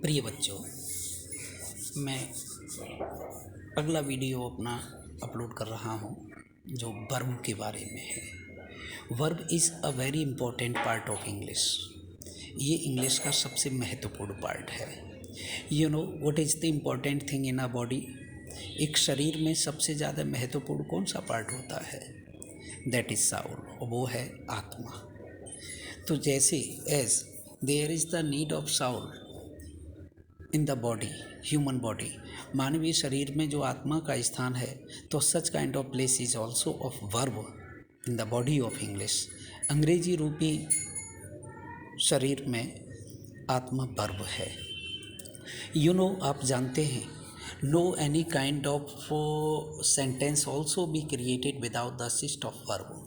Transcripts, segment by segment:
प्रिय बच्चों, मैं अगला वीडियो अपना अपलोड कर रहा हूँ जो वर्ब के बारे में है। Verb is a very important part of English. ये इंग्लिश का सबसे महत्वपूर्ण पार्ट है। You know what is the important thing in a body? एक शरीर में सबसे ज़्यादा महत्वपूर्ण कौन सा पार्ट होता है? दैट इज़ साउल, और वो है आत्मा। तो जैसे as there is the need of soul in the body, human body, मानवीय शरीर में जो आत्मा का स्थान है, तो such kind of place is also of verb in the body of English. अंग्रेजी रूपी शरीर में आत्मा वर्ब है। यू नो, आप जानते हैं, no any kind of sentence also be created without the assist of verb.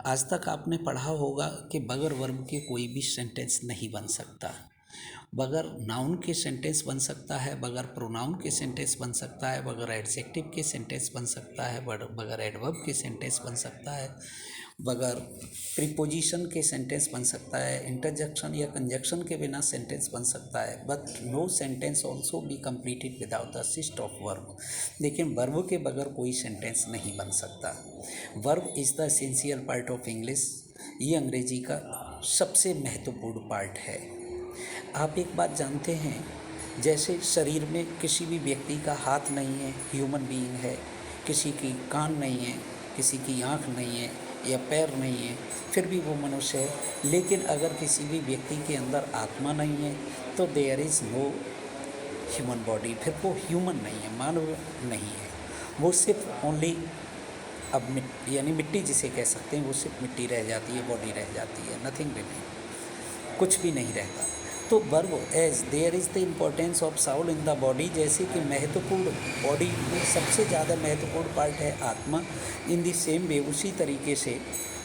आज तक आपने पढ़ा होगा कि बगैर वर्ब के कोई भी सेंटेंस नहीं बन सकता। बगैर नाउन के सेंटेंस बन सकता है, बगैर प्रोनाउन के सेंटेंस बन सकता है, बगैर एडजेक्टिव के सेंटेंस बन सकता है, बगैर एडवर्ब के सेंटेंस बन सकता है, बगैर प्रीपोजिशन के सेंटेंस बन सकता है, इंटरजेक्शन या कंजक्शन के बिना सेंटेंस बन सकता है। But no sentence also be completed without the assist of verb. लेकिन वर्ब के बगैर कोई सेंटेंस नहीं बन सकता। Verb is the essential part of English. ये अंग्रेजी का सबसे महत्वपूर्ण पार्ट है। आप एक बात जानते हैं, जैसे शरीर में किसी भी व्यक्ति का हाथ नहीं है, ह्यूमन बीइंग है, किसी की कान नहीं है, किसी की आँख नहीं है या पैर नहीं है, फिर भी वो मनुष्य है। लेकिन अगर किसी भी व्यक्ति के अंदर आत्मा नहीं है तो there is no human body, फिर वो ह्यूमन नहीं है, मानव नहीं है। वो सिर्फ ओनली अब यानी मिट्टी जिसे कह सकते हैं, वो सिर्फ मिट्टी रह जाती है, बॉडी रह जाती है, नथिंग रिमेन, कुछ भी नहीं रहता। तो verb as there is the importance of soul in the body, जैसे कि महत्वपूर्ण बॉडी में सबसे ज़्यादा महत्वपूर्ण पार्ट है आत्मा। इन द सेम वे, उसी तरीके से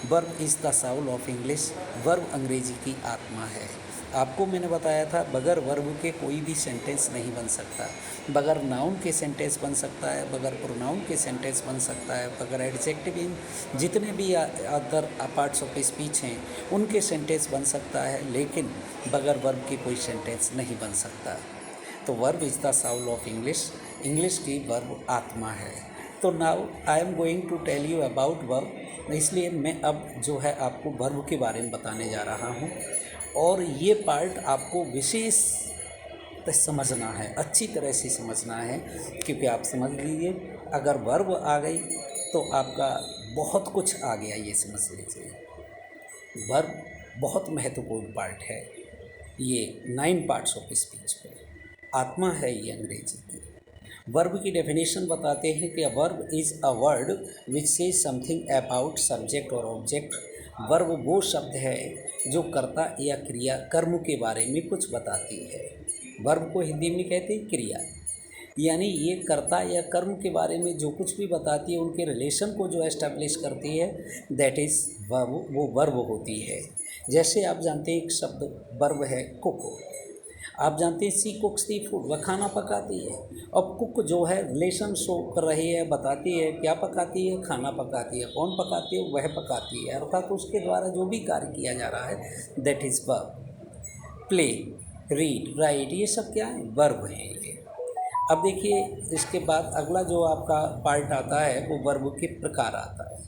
verb is the soul of English. Verb अंग्रेजी की आत्मा है। आपको मैंने बताया था बगैर वर्ब के कोई भी सेंटेंस नहीं बन सकता। बगैर नाउन के सेंटेंस बन सकता है, बगैर प्रोनाउन के सेंटेंस बन सकता है, बगैर एडजेक्टिव, इन जितने भी अदर पार्ट्स ऑफ स्पीच हैं उनके सेंटेंस बन सकता है, लेकिन बगैर वर्ब के कोई सेंटेंस नहीं बन सकता। तो verb is the soul of English. English की वर्ब आत्मा है। तो now I am going to tell you about verb. इसलिए मैं अब जो है आपको वर्ब के बारे में बताने जा रहा हूँ, और ये पार्ट आपको विशेष समझना है, अच्छी तरह से समझना है, क्योंकि आप समझ लीजिए अगर वर्ब आ गई तो आपका बहुत कुछ आ गया, ये समझ लीजिए। वर्ब बहुत महत्वपूर्ण पार्ट है। ये 9 पार्ट्स ऑफ स्पीच पे आत्मा है ये अंग्रेजी की। वर्ब की डेफिनेशन बताते हैं कि verb is a word which says something about subject और ऑब्जेक्ट। वर्ब वो शब्द है जो कर्ता या क्रिया कर्म के बारे में कुछ बताती है। वर्ब को हिंदी में कहते हैं क्रिया, यानी ये कर्ता या कर्म के बारे में जो कुछ भी बताती है, उनके रिलेशन को जो एस्टैब्लिश करती है, दैट इज़ वर्ब, वो वर्ब होती है। जैसे आप जानते हैं एक शब्द वर्ब है कुक। आप जानते हैं सी कुक्स दी फूड, वह खाना पकाती है। अब कुक जो है रिलेशन शो कर रही है, बताती है क्या पकाती है, खाना पकाती है। कौन पकाती है? वह पकाती है, अर्थात उसके द्वारा जो भी कार्य किया जा रहा है, that is verb. Play, read, right, ये सब क्या है? वर्ब है ये। अब देखिए, इसके बाद अगला जो आपका पार्ट आता है वो वर्ब के प्रकार आता है।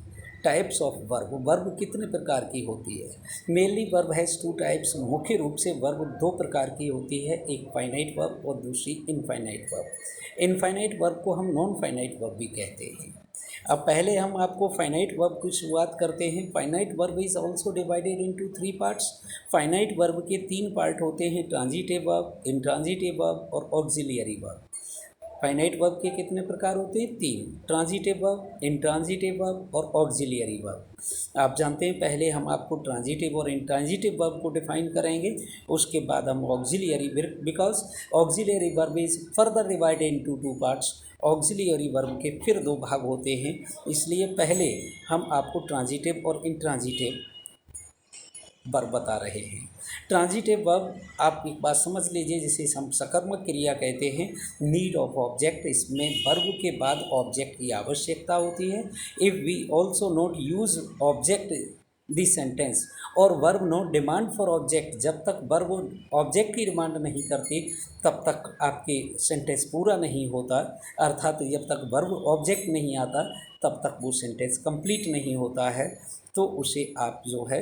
Types of verb. वर्ब कितने प्रकार की होती है? Mainly verb has 2 types. मुख्य रूप से वर्ब 2 प्रकार की होती है, एक फाइनाइट वर्ब और दूसरी इनफाइनाइट वर्ब। इनफाइनाइट वर्ब को हम नॉन फाइनाइट वर्ब भी कहते हैं। अब पहले हम आपको फाइनाइट वर्ब की शुरुआत करते हैं। Finite verb is also divided into 3 parts. Finite verb के 3 पार्ट होते हैं, ट्रांजिटिव वर्ब, इंट्रांजिटिव वर्ब और ऑक्सिलियरी वर्ब। फाइनाइट वर्ब के कितने प्रकार होते हैं? 3, ट्रांजिटिव वर्ब, इंट्रांजिटिव वर्ब और ऑक्सिलियरी वर्ब। आप जानते हैं, पहले हम आपको ट्रांजिटिव और इंट्रांजिटिव वर्ब को डिफाइन करेंगे, उसके बाद हम auxiliary, because auxiliary verb is further divided into 2 parts. Auxiliary verb के फिर 2 भाग होते हैं, इसलिए पहले हम आपको ट्रांजिटिव और इंट्रांजिटिव वर्ब बता रहे हैं। ट्रांजिटिव वर्ब आप एक बात समझ लीजिए, जिसे हम सकर्मक क्रिया कहते हैं। नीड ऑफ ऑब्जेक्ट, इसमें वर्ब के बाद ऑब्जेक्ट की आवश्यकता होती है। If we also not use object the sentence. और verb no demand for object, जब तक वर्ब ऑब्जेक्ट की डिमांड नहीं करती तब तक आपकी सेंटेंस पूरा नहीं होता, अर्थात जब तक वर्ब ऑब्जेक्ट नहीं आता तब तक वो सेंटेंस कंप्लीट नहीं होता है। तो उसे आप जो है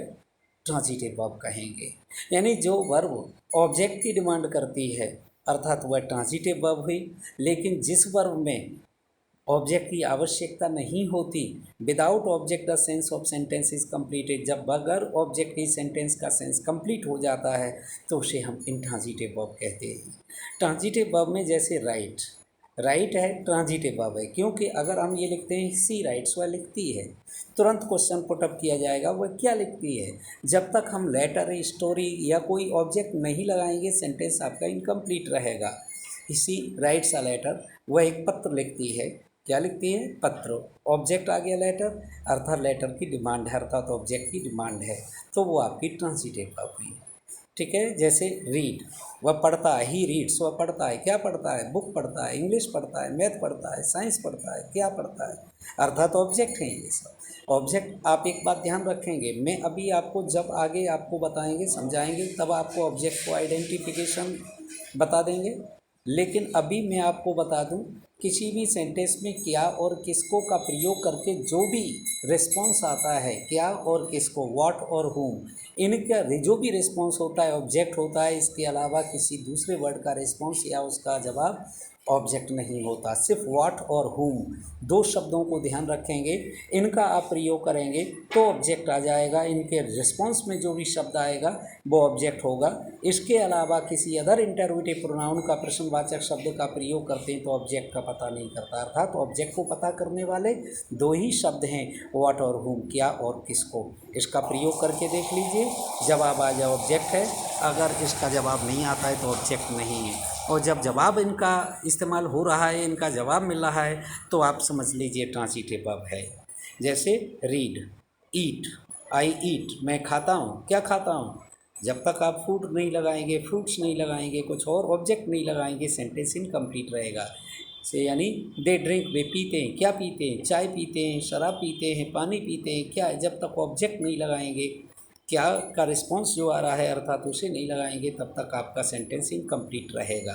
ट्रांजिटिव वर्ब कहेंगे। यानी जो वर्ब ऑब्जेक्ट की डिमांड करती है अर्थात वह ट्रांजिटिव वर्ब हुई। लेकिन जिस वर्ब में ऑब्जेक्ट की आवश्यकता नहीं होती, without object the sense of sentence is completed, जब बगैर ऑब्जेक्ट की सेंटेंस का सेंस कंप्लीट हो जाता है तो उसे हम इंट्रांजिटिव वर्ब कहते हैं। ट्रांजिटिव वर्ब में जैसे राइट, राइट है ट्रांजिटिव वर्ब है, क्योंकि अगर हम ये लिखते हैं सी राइट्स, वह लिखती है, तुरंत क्वेश्चन पुटअप किया जाएगा वह क्या लिखती है। जब तक हम लेटर, स्टोरी या कोई ऑब्जेक्ट नहीं लगाएंगे सेंटेंस आपका इनकम्प्लीट रहेगा। इसी राइट्स अ लेटर, वह एक पत्र लिखती है, क्या लिखती है, पत्र, ऑब्जेक्ट आ गया लेटर, अर्थात लेटर की डिमांड है, अर्थात ऑब्जेक्ट की डिमांड है, तो वो आपकी ट्रांजिटिव वर्ब हुई। ठीक है। जैसे रीड, वह पढ़ता है, ही रीड्स, वह पढ़ता है, क्या पढ़ता है, बुक पढ़ता है, इंग्लिश पढ़ता है, मैथ पढ़ता है, साइंस पढ़ता है, क्या पढ़ता है, अर्थात ऑब्जेक्ट हैं ये सब। ऑब्जेक्ट, आप एक बात ध्यान रखेंगे, मैं अभी आपको जब आगे आपको बताएंगे समझाएंगे तब आपको ऑब्जेक्ट को आइडेंटिफिकेशन बता देंगे। लेकिन अभी मैं आपको बता दूं, किसी भी सेंटेंस में क्या और किसको का प्रयोग करके जो भी रिस्पॉन्स आता है, क्या और किसको, व्हाट और whom, इनका जो भी रिस्पॉन्स होता है ऑब्जेक्ट होता है। इसके अलावा किसी दूसरे वर्ड का रिस्पॉन्स या उसका जवाब ऑब्जेक्ट नहीं होता। सिर्फ व्हाट और whom दो शब्दों को ध्यान रखेंगे, इनका आप प्रयोग करेंगे तो ऑब्जेक्ट आ जाएगा। इनके रिस्पॉन्स में जो भी शब्द आएगा वो ऑब्जेक्ट होगा। इसके अलावा किसी अदर इंटरोगेटिव प्रोनाउन का, प्रश्नवाचक शब्द का प्रयोग करते हैं तो ऑब्जेक्ट का पता नहीं करता। अर्थात ऑब्जेक्ट को पता करने वाले दो ही शब्द हैं, व्हाट और whom, क्या और किसको। इसका प्रयोग करके देख लीजिए, जवाब आ जाए ऑब्जेक्ट है, अगर इसका जवाब नहीं आता है तो ऑब्जेक्ट नहीं है। और जब जवाब इनका इस्तेमाल हो रहा है, इनका जवाब मिल रहा है, तो आप समझ लीजिए ट्रांजिटिव वर्ब है। जैसे रीड, ईट, आई ईट, मैं खाता हूँ, क्या खाता हूँ। जब तक आप फूड नहीं लगाएंगे, फ्रूट्स नहीं लगाएंगे, कुछ और ऑब्जेक्ट नहीं लगाएंगे, सेंटेंस इनकम्प्लीट रहेगा। से यानी दे ड्रिंक, वे पीते हैं, क्या पीते हैं, चाय पीते हैं, शराब पीते हैं, पानी पीते हैं, क्या, जब तक ऑब्जेक्ट नहीं लगाएंगे, क्या का रिस्पॉन्स जो आ रहा है अर्थात उसे नहीं लगाएंगे, तब तक आपका सेंटेंस इनकम्प्लीट रहेगा।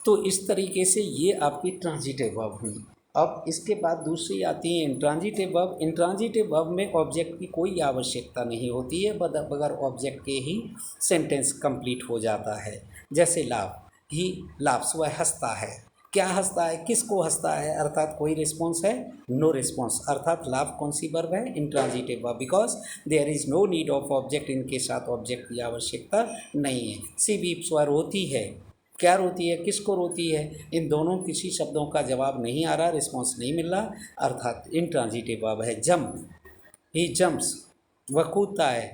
तो इस तरीके से ये आपकी ट्रांजिटिव वर्ब हुई। अब इसके बाद दूसरी आती है इंट्रांजिटिव वर्ब। इंट्रांजिटिव वर्ब में ऑब्जेक्ट की कोई आवश्यकता नहीं होती है, बगैर ऑब्जेक्ट के ही सेंटेंस कंप्लीट हो जाता है। जैसे लाफ, ही लाफ्स, वह हंसता है, क्या हंसता है, किसको हंसता है, अर्थात कोई रिस्पॉन्स है, नो रिस्पॉन्स, अर्थात लाफ कौन सी वर्ब है, intransitive verb, because there is no need of object, इनके साथ ऑब्जेक्ट की आवश्यकता नहीं है। सी वीप्स, वह रोती है, क्या रोती है, किसको रोती है, इन दोनों किसी शब्दों का जवाब नहीं आ रहा, रिस्पॉन्स नहीं मिल रहा, अर्थात इंट्रांजिटिव वर्ब है। जंप, ही जंप्स, वह कूदता है,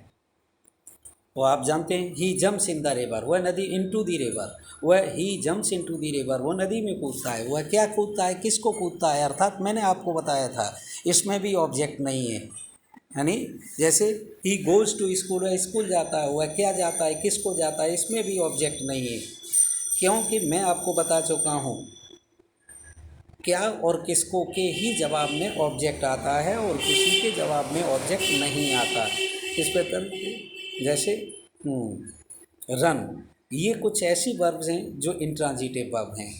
वो आप जानते हैं, he jumps in the river, वह नदी, इनटू द रिवर, वह he jumps into the river, वो नदी में कूदता है, वह क्या कूदता है, किसको कूदता है, अर्थात मैंने आपको बताया था इसमें भी ऑब्जेक्ट नहीं है। यानी जैसे ही गोज़ टू स्कूल, वह स्कूल जाता है, वह क्या जाता है, किसको जाता है, इसमें भी ऑब्जेक्ट नहीं है, क्योंकि मैं आपको बता चुका हूँ क्या और किसको के ही जवाब में ऑब्जेक्ट आता है और किसी के जवाब में ऑब्जेक्ट नहीं आता। इस पर जैसे रन, ये कुछ ऐसी वर्ब्स हैं जो इंट्रांजिटिव वर्ब हैं।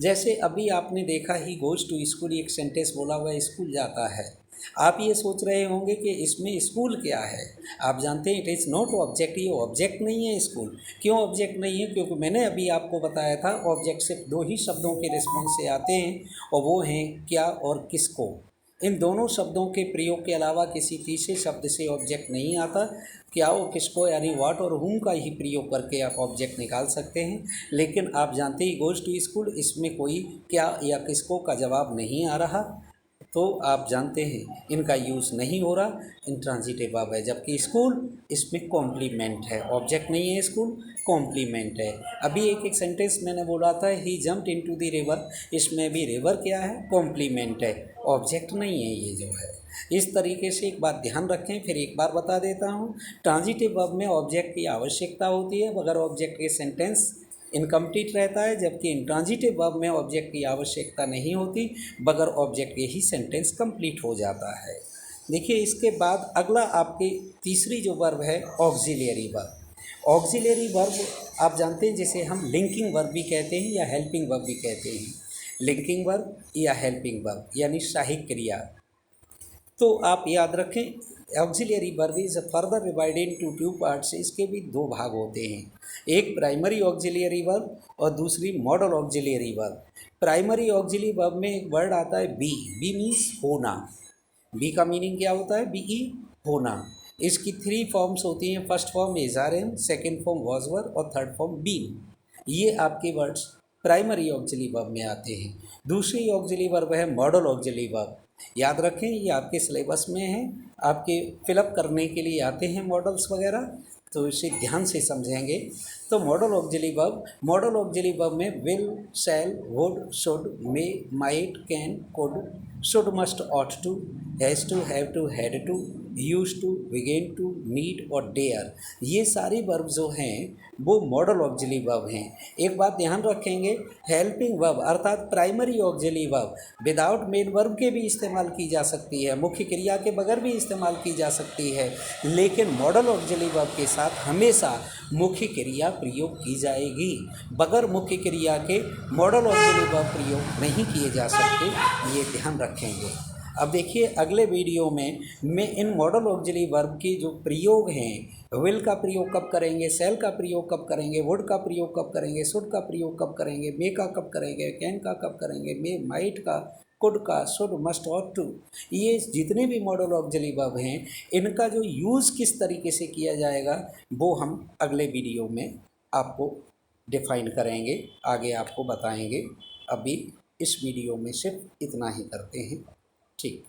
जैसे अभी आपने देखा ही गोज़ टू स्कूल, एक सेंटेंस बोला हुआ स्कूल जाता है। आप ये सोच रहे होंगे कि इसमें स्कूल क्या है। आप जानते हैं इट इज़ नॉट ऑब्जेक्ट, ये ऑब्जेक्ट नहीं है स्कूल। क्यों ऑब्जेक्ट नहीं है, क्योंकि मैंने अभी आपको बताया था ऑब्जेक्ट सिर्फ दो ही शब्दों के रिस्पॉन्स से आते हैं और वो हैं क्या और किसको। इन दोनों शब्दों के प्रयोग के अलावा किसी तीसरे शब्द से ऑब्जेक्ट नहीं आता। क्या और किसको यानी व्हाट और whom का ही प्रयोग करके आप ऑब्जेक्ट निकाल सकते हैं। लेकिन आप जानते ही गोज़ टू स्कूल, इसमें कोई क्या या किसको का जवाब नहीं आ रहा, तो आप जानते हैं इनका यूज़ नहीं हो रहा, इंट्रांजिटिव वर्ब है। जबकि स्कूल, इसमें कॉम्प्लीमेंट है, ऑब्जेक्ट नहीं है स्कूल, कॉम्प्लीमेंट है। अभी एक सेंटेंस मैंने बोला था ही जंप्ड इनटू द रिवर, इसमें भी रिवर क्या है, कॉम्प्लीमेंट है, ऑब्जेक्ट नहीं है ये जो है। इस तरीके से एक बात ध्यान रखें, फिर एक बार बता देता हूँ। ट्रांजिटिव वर्ब में ऑब्जेक्ट की आवश्यकता होती है, बगैर ऑब्जेक्ट के सेंटेंस इनकम्प्लीट रहता है। जबकि इंट्रांजिटिव वर्ब में ऑब्जेक्ट की आवश्यकता नहीं होती, बगैर ऑब्जेक्ट के ही सेंटेंस कंप्लीट हो जाता है। देखिए इसके बाद अगला आपकी तीसरी जो वर्ब है ऑक्सिलियरी वर्ब। ऑक्सिलियरी वर्ब आप जानते हैं जिसे हम लिंकिंग वर्ब भी कहते हैं या हेल्पिंग वर्ब भी कहते हैं। लिंकिंग वर्ब या हेल्पिंग वर्ब यानी सहायक क्रिया। तो आप याद रखें auxiliary verb is further divided into two parts. इसके भी दो भाग होते हैं, एक प्राइमरी ऑक्सिलियरी वर्ब और दूसरी model auxiliary verb. Primary auxiliary verb में एक वर्ड आता है बी। बी मीन्स होना। बी का मीनिंग क्या होता है? बी ई होना। इसकी थ्री फॉर्म्स होती हैं, first form is are am, second form was were और थर्ड फॉर्म बीन। ये आपके वर्ड्स प्राइमरी ऑक्सिलियरी वर्ब में आते हैं। दूसरी ऑक्सिलियरी वर्ब है मॉडल ऑक्सिलियरी वर्ब। याद रखें ये आपके सिलेबस में है, आपके फिलअप करने के लिए आते हैं मॉडल्स वगैरह, तो इसे ध्यान से समझेंगे। तो मॉडल ऑक्सिलियरी वर्ब में will, shall, would, should, may, might, can, could, should, must, ought to, has to, have to, had to, use to, begin to, need और डेयर, ये सारी वर्ब जो हैं वो मॉडल ऑक्सिलियरी वर्ब हैं। एक बात ध्यान रखेंगे, हेल्पिंग वर्ब अर्थात primary auxiliary verb without main verb के भी इस्तेमाल की जा सकती है, मुख्य क्रिया के बगैर भी इस्तेमाल की जा सकती है, लेकिन मॉडल ऑक्सिलियरी वर्ब के साथ हमेशा मुख्य क्रिया प्रयोग की जाएगी। बगैर मुख्य क्रिया के मॉडल ऑक्सिलियरी वर्ब प्रयोग नहीं किए जा सकते, ये ध्यान रखेंगे। अब देखिए अगले वीडियो में मैं इन मॉडल ऑक्सिलियरी वर्ब के जो प्रयोग हैं, विल का प्रयोग कब करेंगे, सेल का प्रयोग कब करेंगे, वुड का प्रयोग कब करेंगे, शुड का प्रयोग कब करेंगे, मे का कब करेंगे, कैन का कब करेंगे, मे, माइट का, कुड का, शुड, मस्ट और टू, ये जितने भी मॉडल ऑक्सिलियरी वर्ब हैं इनका जो यूज़ किस तरीके से किया जाएगा वो हम अगले वीडियो में आपको डिफाइन करेंगे, आगे आपको बताएंगे। अभी इस वीडियो में सिर्फ इतना ही करते हैं। ठीक।